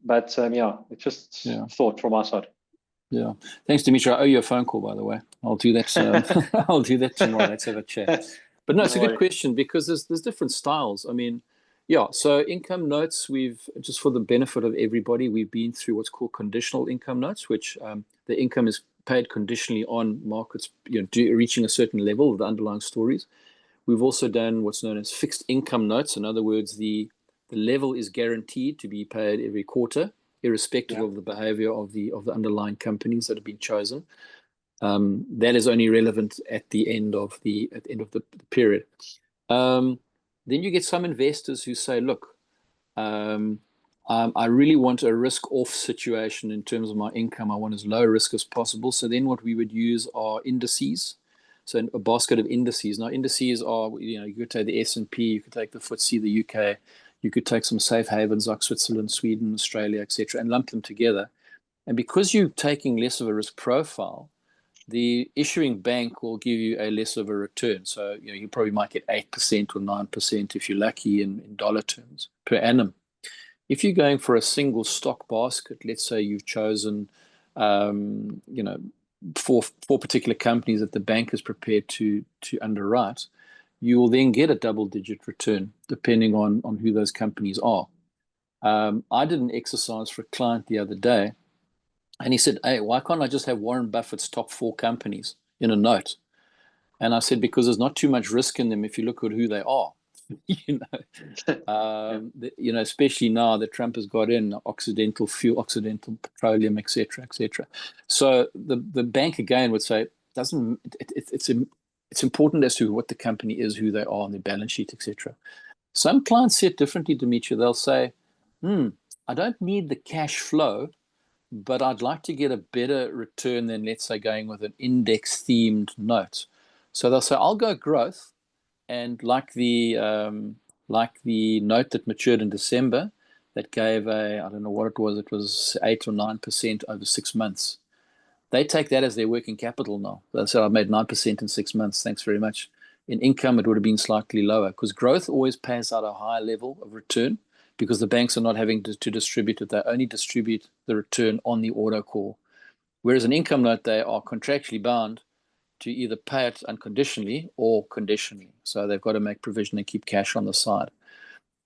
But yeah, it's just thought from our side. Yeah, thanks, Dimitri. I owe you a phone call, by the way. I'll do that. I'll do that tomorrow. Let's have a chat. But no, it's a good question, because there's different styles. I mean, Yeah, so income notes, just for the benefit of everybody, we've been through what's called conditional income notes, which the income is paid conditionally on markets, reaching a certain level of the underlying stories. We've also done what's known as fixed income notes. In other words, the level is guaranteed to be paid every quarter, irrespective of the behavior of the underlying companies that have been chosen. That is only relevant at the end of the period. Then you get some investors who say, look, I really want a risk-off situation in terms of my income. I want as low risk as possible. So then what we would use are indices. So a basket of indices. Now, indices are, you could take the S&P, you could take the FTSE, the UK, you could take some safe havens like Switzerland, Sweden, Australia, etc., and lump them together. And because you're taking less of a risk profile, the issuing bank will give you a less of a return. So you probably might get 8% or 9% if you're lucky in dollar terms per annum. If you're going for a single stock basket, let's say you've chosen, four particular companies that the bank is prepared to underwrite, you will then get a double-digit return depending on who those companies are. I did an exercise for a client the other day, and he said, hey, why can't I just have Warren Buffett's top 4 companies in a note? And I said, because there's not too much risk in them if you look at who they are. Especially now that Trump has got in Occidental fuel, Occidental petroleum, etc., etc. So the bank again would say it's important as to what the company is, who they are, on their balance sheet, etc. Some clients see it differently, Dimitri. They'll say, I don't need the cash flow, but I'd like to get a better return than, let's say, going with an index-themed note. So they'll say, I'll go growth, and like the note that matured in December, that gave I don't know what it was 8 or 9% over 6 months. They take that as their working capital now. They say, I made 9% in 6 months. Thanks very much. In income, it would have been slightly lower because growth always pays out a higher level of return, because the banks are not having to distribute it. They only distribute the return on the auto call. Whereas an income note, they are contractually bound to either pay it unconditionally or conditionally. So they've got to make provision and keep cash on the side.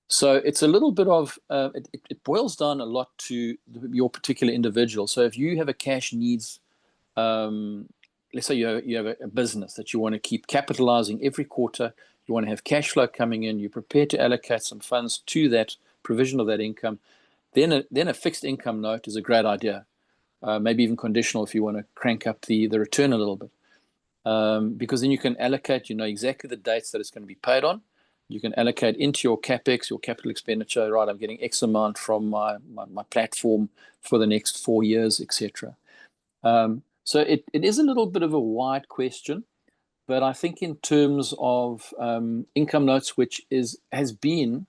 So it's a little bit of, it boils down a lot to your particular individual. So if you have a cash needs, let's say you have a business that you want to keep capitalizing every quarter, you want to have cash flow coming in, you're prepared to allocate some funds to that provision of that income, then a fixed income note is a great idea. Maybe even conditional if you want to crank up the return a little bit. Because then you can allocate, exactly the dates that it's going to be paid on. You can allocate into your CapEx, your capital expenditure, right? I'm getting X amount from my platform for the next 4 years, etc. So it is a little bit of a wide question, but I think in terms of income notes, which has been,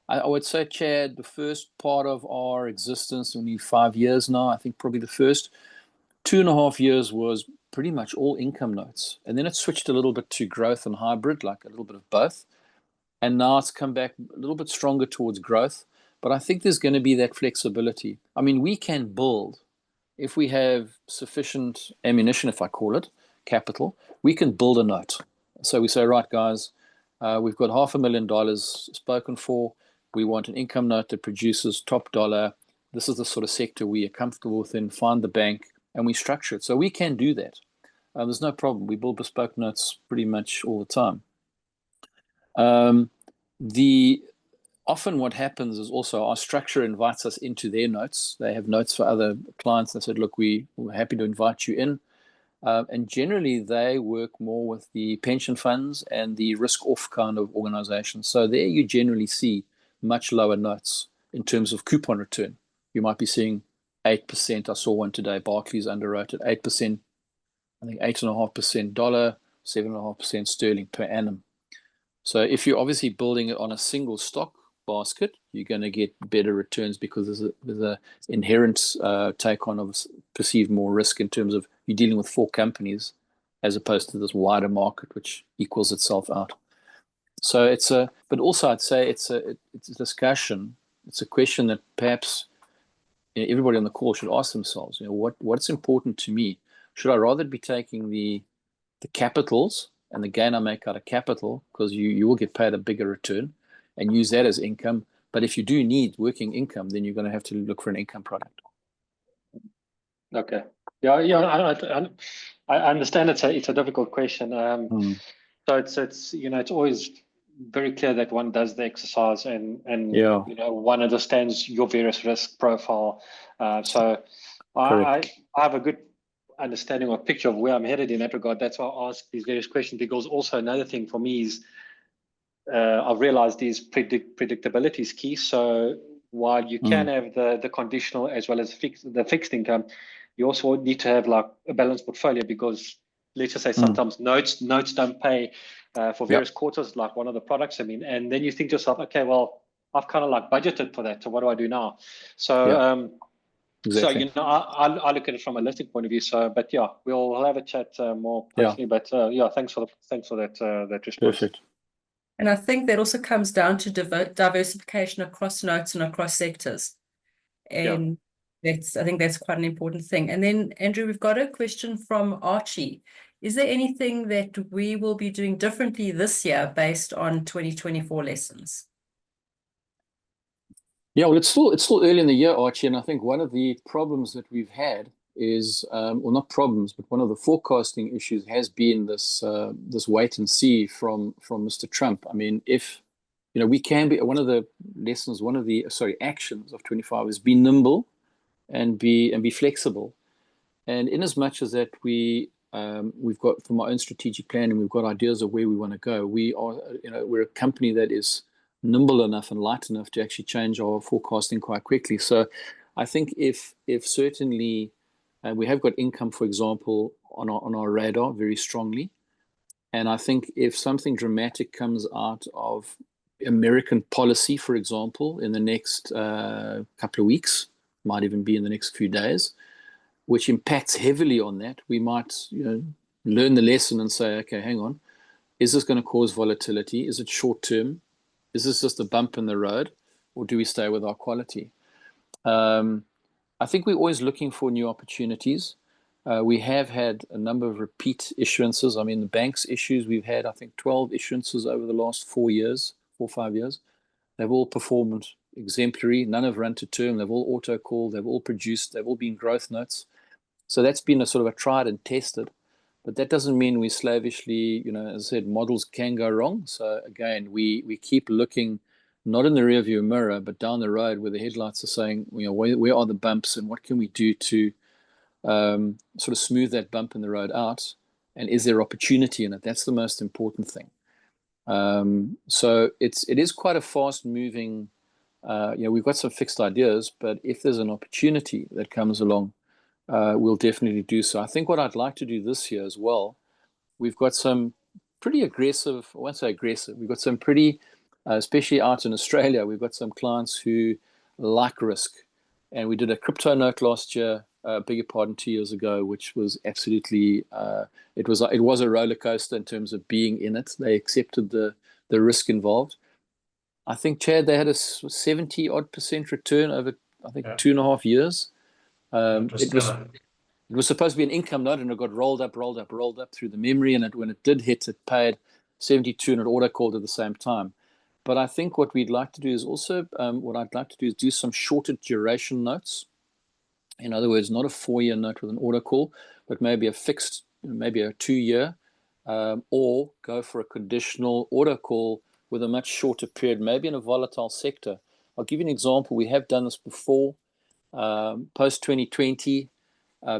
I would say, Chad, the first part of our existence, only 5 years now. I think probably the first 2.5 years was pretty much all income notes. And then it switched a little bit to growth and hybrid, like a little bit of both. And now it's come back a little bit stronger towards growth. But I think there's going to be that flexibility. I mean, we can build, if we have sufficient ammunition, if I call it, capital, we can build a note. So we say, right, guys, we've got $500,000 spoken for. We want an income note that produces top dollar. This is the sort of sector we are comfortable within. Find the bank, and we structure it. So we can do that. There's no problem. We build bespoke notes pretty much all the time. Often what happens is also our structure invites us into their notes. They have notes for other clients. They said, look, we're happy to invite you in. And generally, they work more with the pension funds and the risk-off kind of organizations. So there you generally see much lower notes in terms of coupon return. You might be seeing 8%. I saw one today. Barclays underwrote at 8%. I think 8.5% dollar, 7.5% sterling per annum. So if you're obviously building it on a single stock basket, you're going to get better returns because there's a inherent take on of perceived more risk in terms of you're dealing with 4 companies as opposed to this wider market which equals itself out. So but also I'd say it's a discussion. It's a question that perhaps everybody on the call should ask themselves. What's important to me? Should I rather be taking the capitals and the gain I make out of capital, because you will get paid a bigger return, and use that as income. But if you do need working income, then you're going to have to look for an income product. Okay. Yeah. I understand it's a difficult question. So it's it's always very clear that one does the exercise and Yeah. one understands your various risk profile. So I have a good understanding or picture of where I'm headed in that regard. That's why I ask these various questions, because also another thing for me is I've realized is predictability is key. So while you can have the conditional as well as the fixed income, you also need to have like a balanced portfolio, because let's just say sometimes notes don't pay for various quarters, like one of the products. I mean, and then you think to yourself, okay, well, I've kind of like budgeted for that. So what do I do now? So Exactly. so I look at it from a holistic point of view. So, but yeah, we'll have a chat more personally. But yeah, thanks for that response. Perfect. And I think that also comes down to diversification across notes and across sectors. And I think that's quite an important thing. And then, Andrew, we've got a question from Archie. Is there anything that we will be doing differently this year based on 2024 lessons? Yeah, well, it's still early in the year, Archie, and I think one of the problems that we've had is, well, not problems, but one of the forecasting issues has been this wait and see from Mr. Trump. I mean, if we can be one of the lessons, actions of 25 is be nimble and be flexible, and in as much as that we've got from our own strategic plan and we've got ideas of where we want to go, we're a company that is nimble enough and light enough to actually change our forecasting quite quickly. So I think if certainly we have got income, for example, on our radar very strongly, and I think if something dramatic comes out of American policy, for example, in the next couple of weeks, might even be in the next few days, which impacts heavily on that, we might learn the lesson and say, okay, hang on, is this going to cause volatility? Is it short term? Is this just a bump in the road, or do we stay with our quality? I think we're always looking for new opportunities. We have had a number of repeat issuances. I mean, the bank's issues, we've had, I think, 12 issuances over the last 4 or 5 years. They've all performed exemplary. None have run to term. They've all auto-called. They've all produced. They've all been growth notes. So that's been a sort of a tried and tested. But that doesn't mean we slavishly, as I said, models can go wrong. So again, we keep looking not in the rearview mirror, but down the road where the headlights are saying, where are the bumps and what can we do to sort of smooth that bump in the road out? And is there opportunity in it? That's the most important thing. So it is quite a fast moving, we've got some fixed ideas, but if there's an opportunity that comes along, we'll definitely do so. I think what I'd like to do this year as well, we've got some pretty aggressive, I won't say aggressive, we've got some pretty, especially out in Australia, we've got some clients who like risk. And we did a crypto note last year, beg your pardon, 2 years ago, which was absolutely, it was a roller coaster in terms of being in it. They accepted the risk involved. I think, Chad, they had a 70-odd% return over, I think, 2.5 years. It was supposed to be an income note, and it got rolled up through the memory. And when it did hit, it paid 72, and it auto called at the same time. But I think what we'd like to do is also, do some shorter duration notes. In other words, not a 4-year note with an auto call, but maybe a fixed, maybe a 2-year, or go for a conditional auto call with a much shorter period, maybe in a volatile sector. I'll give you an example. We have done this before, post 2020.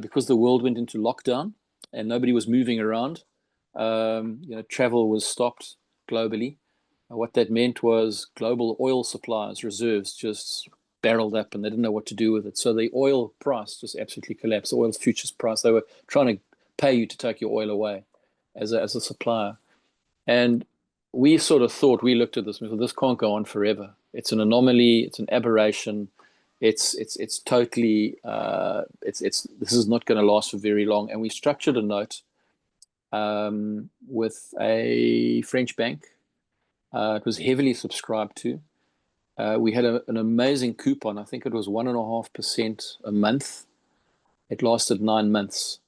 Because the world went into lockdown and nobody was moving around, travel was stopped globally. What that meant was global oil supplies, reserves just barreled up and they didn't know what to do with it. So the oil price just absolutely collapsed. The oil futures price, they were trying to pay you to take your oil away as a supplier. And we sort of thought, we looked at this and we thought, this can't go on forever. It's an anomaly, it's an aberration. It's totally, this is not going to last for very long. And we structured a note with a French bank. It was heavily subscribed to. We had an amazing coupon. I think it was 1.5% a month. It lasted 9 months.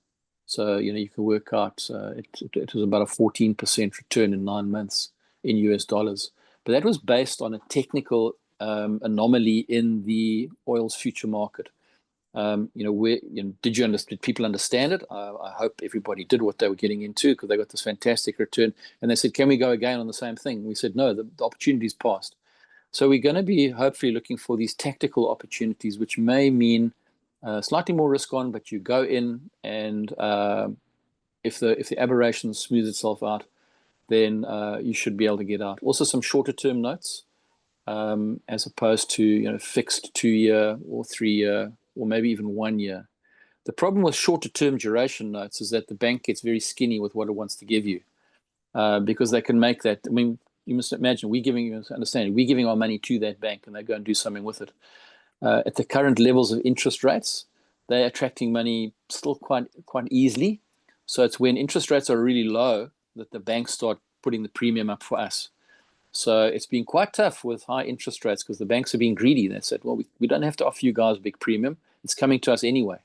So, you can work out, it was about a 14% return in 9 months in US dollars. but that was based on a technical anomaly in the oil's future market. Did people understand it? I hope everybody did what they were getting into, because they got this fantastic return. And they said, can we go again on the same thing? We said, no, the opportunity's passed. So we're going to be hopefully looking for these tactical opportunities, which may mean slightly more risk on, but you go in, and if the aberration smooths itself out, then you should be able to get out. Also, some shorter term notes, as opposed to fixed 2-year or 3-year or maybe even 1 year. The problem with shorter term duration notes is that the bank gets very skinny with what it wants to give you, because they can make that. I mean, you must imagine we're giving our money to that bank, and they go and do something with it. At the current levels of interest rates, they're attracting money still quite easily. So it's when interest rates are really low that the banks start putting the premium up for us. So it's been quite tough with high interest rates, because the banks are being greedy. They said, well, we don't have to offer you guys a big premium. It's coming to us anyway.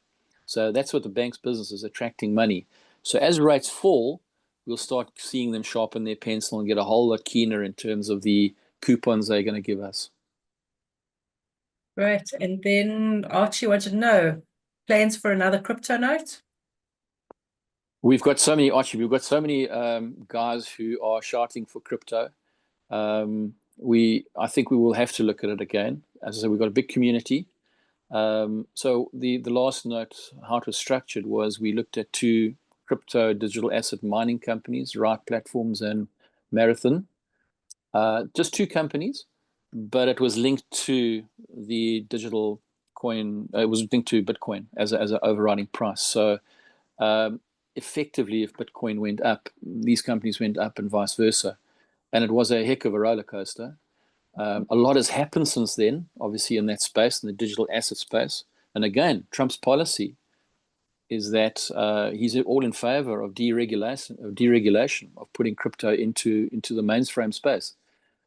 So that's what the bank's business is, attracting money. So as rates fall, we'll start seeing them sharpen their pencil and get a whole lot keener in terms of the coupons they're going to give us. Right. And then Archie wanted to know, plans for another crypto note? We've got so many guys who are shouting for crypto. I think we will have to look at it again. As I said, we've got a big community. So the last note, how it was structured, was we looked at 2 crypto digital asset mining companies, Right Platforms and Marathon. Just 2 companies, but it was linked to the digital coin. It was linked to Bitcoin as an overriding price. So effectively, if Bitcoin went up, these companies went up, and vice versa. And it was a heck of a roller coaster. A lot has happened since then, obviously, in that space, in the digital asset space. And again, Trump's policy is that he's all in favor of deregulation, of putting crypto into the mainstream space.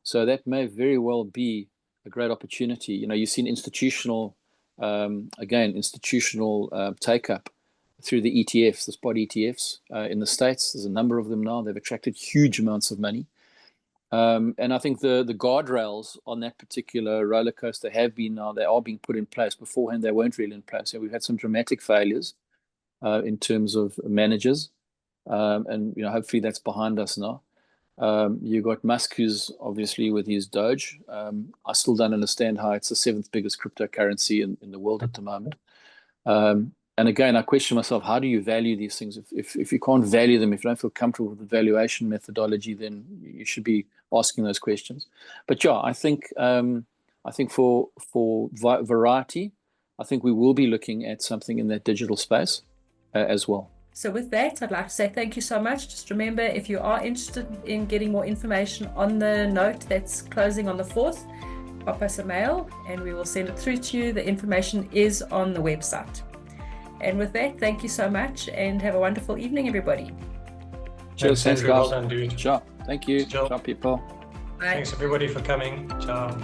So that may very well be a great opportunity. You've seen institutional take up through the ETFs, the spot ETFs in the States. There's a number of them now. They've attracted huge amounts of money. And I think the guardrails on that particular roller coaster they are being put in place. Beforehand, they weren't really in place. So we've had some dramatic failures in terms of managers, and hopefully that's behind us now. You got Musk, who's obviously with his Doge. I still don't understand how it's the 7th biggest cryptocurrency in the world at the moment. And again, I question myself, how do you value these things? If you can't value them, if you don't feel comfortable with the valuation methodology, then you should be asking those questions. But yeah, I think for variety, I think we will be looking at something in that digital space as well. So with that, I'd like to say thank you so much. Just remember, if you are interested in getting more information on the note that's closing on the 4th, pop us a mail and we will send it through to you. The information is on the website. And with that, thank you so much and have a wonderful evening, everybody. Cheers, thanks, Andrew. Well done, dude. Ciao. Thank you. Ciao. Ciao, people. Bye. Thanks, everybody, for coming. Ciao.